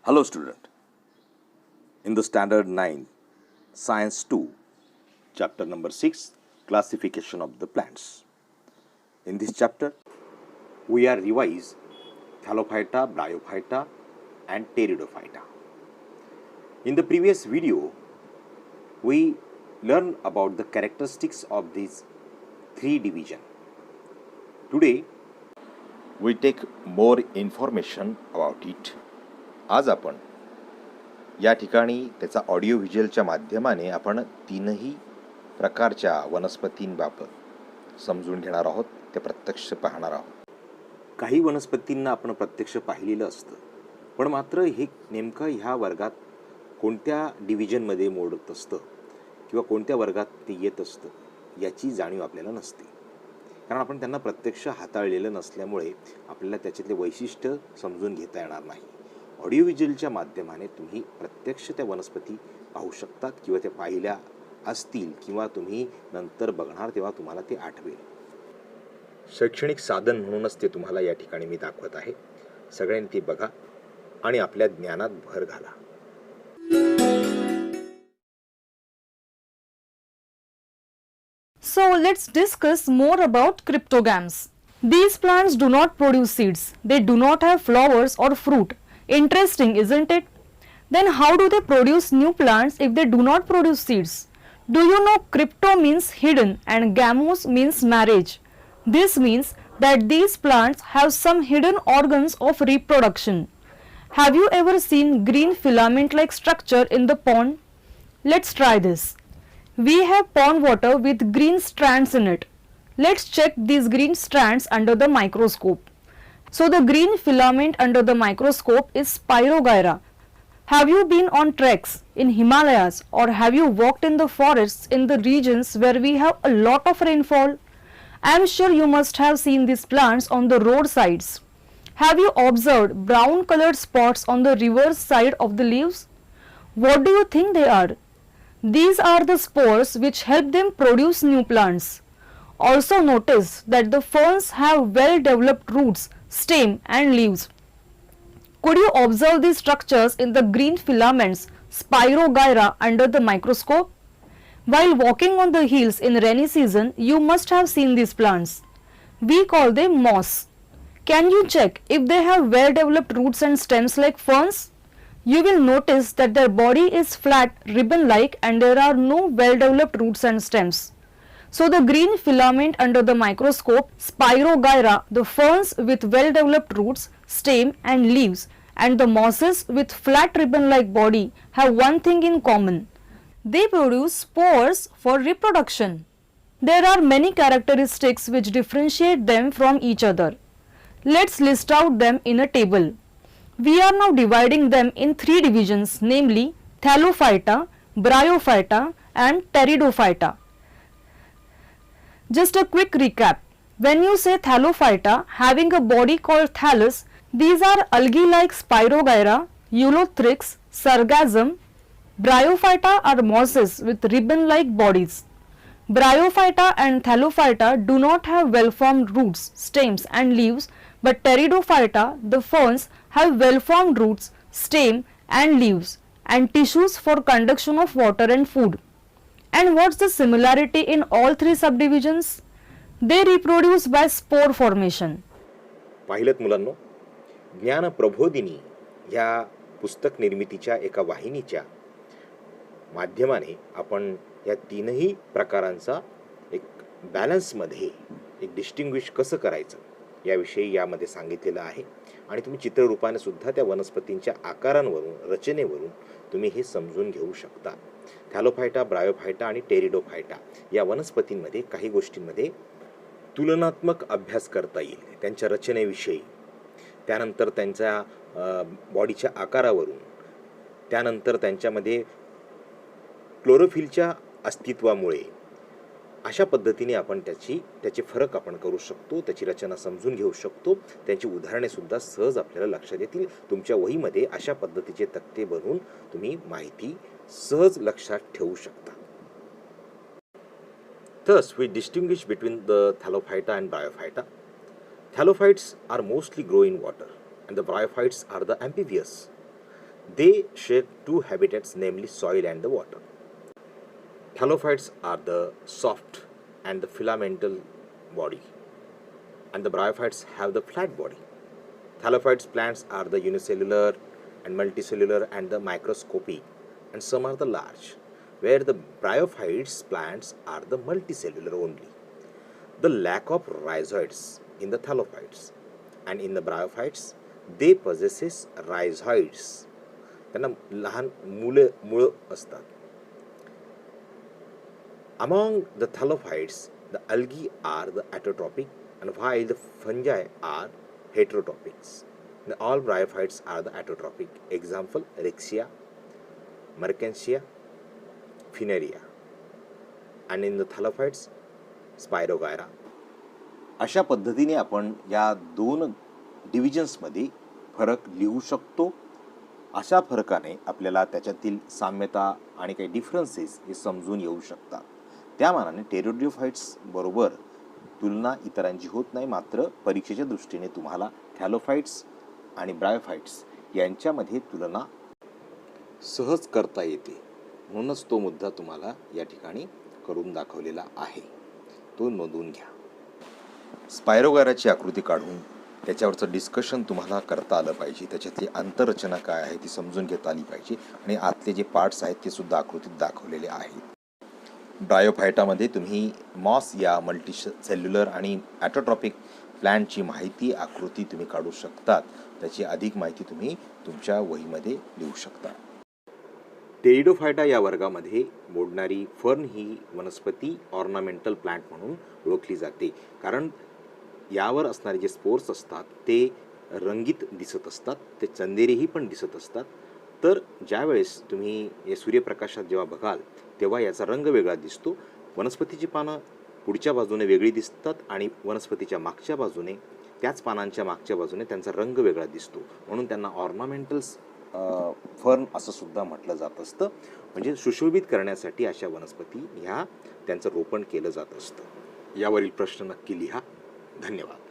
Hello student, in the standard 9 science 2 chapter number 6 classification of the plants. In this chapter we are revise Thallophyta, Bryophyta and Pteridophyta. In the previous video we learned about the characteristics of these three division. Today we take more information about it. आज आपण या ठिकाणी त्याचा audio व्हिज्युअलच्या माध्यमाने आपण तीनही प्रकारच्या वनस्पतींबाबत समजून घेणार आहोत, ते प्रत्यक्ष पाहणार आहोत. काही वनस्पतींना आपण प्रत्यक्ष पाहिलेलं असतं, पण मात्र हे नेमकं ह्या वर्गात कोणत्या डिव्हिजनमध्ये मोडत असतं किंवा कोणत्या वर्गात ते येत असतं याची जाणीव आपल्याला नसते, कारण आपण त्यांना प्रत्यक्ष हाताळलेलं नसल्यामुळे आपल्याला त्याच्यातले वैशिष्ट्य समजून घेता येणार नाही. ऑडिओ व्हिज्युअलच्या माध्यमाने तुम्ही प्रत्यक्ष त्या वनस्पती पाहू शकतात किंवा त्या पाहिल्या असतील किंवा तुम्ही नंतर बघणार तेव्हा तुम्हाला ते आठवेल. शैक्षणिक साधन म्हणूनच ते तुम्हाला या ठिकाणी मी दाखवत आहे. सगळ्यांनी ते बघा आणि आपल्या ज्ञानात भर घाला. So let's discuss more about cryptogams. These plants do not produce seeds. They do not have flowers or fruit. Interesting, isn't it? Then how do they produce new plants if they do not produce seeds? Do you know crypto means hidden and gamos means marriage? This means that these plants have some hidden organs of reproduction. Have you ever seen green filament-like structure in the pond? Let's try this. We have pond water with green strands in it. Let's check these green strands under the microscope. So the green filament under the microscope is Spirogyra. Have you been on treks in Himalayas or have you walked in the forests in the regions where we have a lot of rainfall? I am sure you must have seen these plants on the roadsides. Have you observed brown colored spots on the reverse side of the leaves? What do you think they are? These are the spores which help them produce new plants. Also notice that the ferns have well developed roots, stem and leaves. Could you observe these structures in the green filaments Spirogyra under the microscope? While walking on the hills in rainy season, you must have seen these plants. We call them moss. Can you check if they have well developed roots and stems like ferns? You will notice that their body is flat, ribbon-like and there are no well-developed roots and stems. So the green filament under the microscope, Spirogyra, the ferns with well-developed roots, stem and leaves, and the mosses with flat ribbon-like body have one thing in common. They produce spores for reproduction. There are many characteristics which differentiate them from each other. Let's list out them in a table. We are now dividing them in three divisions, namely Thallophyta, Bryophyta and Pteridophyta. Just a quick recap. When you say Thallophyta, having a body called thallus, these are algae-like Spirogyra, Eulothrix, Sargassum. Bryophyta are mosses with ribbon-like bodies. Bryophyta and Thallophyta do not have well-formed roots, stems and leaves, but Pteridophyta, the ferns, have well-formed roots, stem and leaves and tissues for conduction of water and food. And what's the similarity in all three subdivisions? They reproduce by spore formation. पाहिलत मुलांनो, ज्ञान प्रबोधिनी या पुस्तक निर्मितीच्या एका वाहिनीच्या माध्यमाने आपण या तीनही प्रकारांचा एक बॅलन्समध्ये एक डिस्टिंग्विश कसं करायचं याविषयी यामध्ये सांगितलेलं आहे आणि तुम्ही चित्ररूपाने सुद्धा त्या वनस्पतींच्या आकारांवरून, रचनेवरून तुम्ही हे समजून घेऊ शकता. थॅलोफायटा, ब्रायोफायटा आणि टेरिडोफायटा या वनस्पतींमध्ये काही गोष्टींमध्ये तुलनात्मक अभ्यास करता येईल. त्यांच्या रचनेविषयी, त्यानंतर त्यांच्या बॉडीच्या आकारावरून, त्यानंतर त्यांच्यामध्ये क्लोरोफिलच्या अस्तित्वामुळे अशा पद्धतीने आपण त्याचे फरक आपण करू शकतो, त्याची रचना समजून घेऊ शकतो. त्यांची उदाहरणे सुद्धा सहज आपल्याला लक्षात येतील. तुमच्या वहीमध्ये अशा पद्धतीचे तक्ते बनवून तुम्ही माहिती सहज लक्षात ठेवू शकता. Thus we distinguish between the Thallophyta and Bryophyta. Thallophytes are mostly grow in water and the Bryophytes are the amphibious. They share two habitats, namely soil and the water. Thallophytes are the soft and the filamental body, and the bryophytes have the flat body. Thallophytes plants are the unicellular and multicellular and the microscopic, and some are the large, where the bryophytes plants are the multicellular only. The lack of rhizoids in the thallophytes and in the bryophytes, they possesses rhizoids. त्यांना लहान मुळं असतात. Among the thallophytes, the algae are the autotrophic, and while the fungi are heterotrophics. The all bryophytes are the autotrophic. Example: Rexia, Mercantia, Funaria. And in the thallophytes, Spirogyra. अशा पद्धतीने आपण या दोन डिव्हिजन्समध्ये फरक लिहू शकतो. अशा फरकाने आपल्याला त्याच्यातील साम्यता आणि काही डिफरन्सेस हे समजून येऊ शकतात. त्या मानाने टेरिडोफाइट्स बरोबर तुलना इतरांची होत नाही. मात्र परीक्षेच्या दृष्टीने तुम्हाला थॅलोफाइट्स आणि ब्रायोफाइट्स यांच्यामध्ये तुलना सहज करता येते. म्हणूनच तो मुद्दा तुम्हाला या ठिकाणी करून दाखवलेला आहे, तो नोंदवून घ्या. स्पायरोगायराची आकृती काढून त्याच्यावरचं डिस्कशन तुम्हाला करता आलं पाहिजे. त्याच्यातली आंतररचना काय आहे ती समजून घेता आली पाहिजे, आणि आतले जे पार्ट्स आहेत ते सुद्धा आकृतीत दाखवलेले आहेत. ब्रायोफायटामध्ये तुम्ही मॉस या मल्टीसेल्युलर आणि ॲटोट्रॉपिक प्लॅन्टची माहिती आकृती तुम्ही काढू शकतात. त्याची अधिक माहिती तुम्ही तुमच्या वहीमध्ये लिहू शकता. टेरिडोफायटा या वर्गामध्ये मोडणारी फर्न ही वनस्पती ऑर्नामेंटल प्लांट म्हणून ओळखली जाते, कारण यावर असणारे जे स्पोर्स असतात ते रंगीत दिसत असतात, ते चंदेरीही पण दिसत असतात. तर ज्यावेळेस तुम्ही या सूर्यप्रकाशात जेव्हा बघाल तेव्हा याचा रंग वेगळा दिसतो. वनस्पतीची पानं पुढच्या बाजूने वेगळी दिसतात आणि वनस्पतीच्या मागच्या बाजूने, त्याच पानांच्या मागच्या बाजूने त्यांचा रंग वेगळा दिसतो. म्हणून त्यांना ऑर्नामेंटल्स फर्न असं सुद्धा म्हटलं जात असतं. म्हणजे सुशोभित करण्यासाठी अशा वनस्पती ह्या त्यांचं रोपण केलं जात असतं. यावरील प्रश्न नक्की लिहा. धन्यवाद.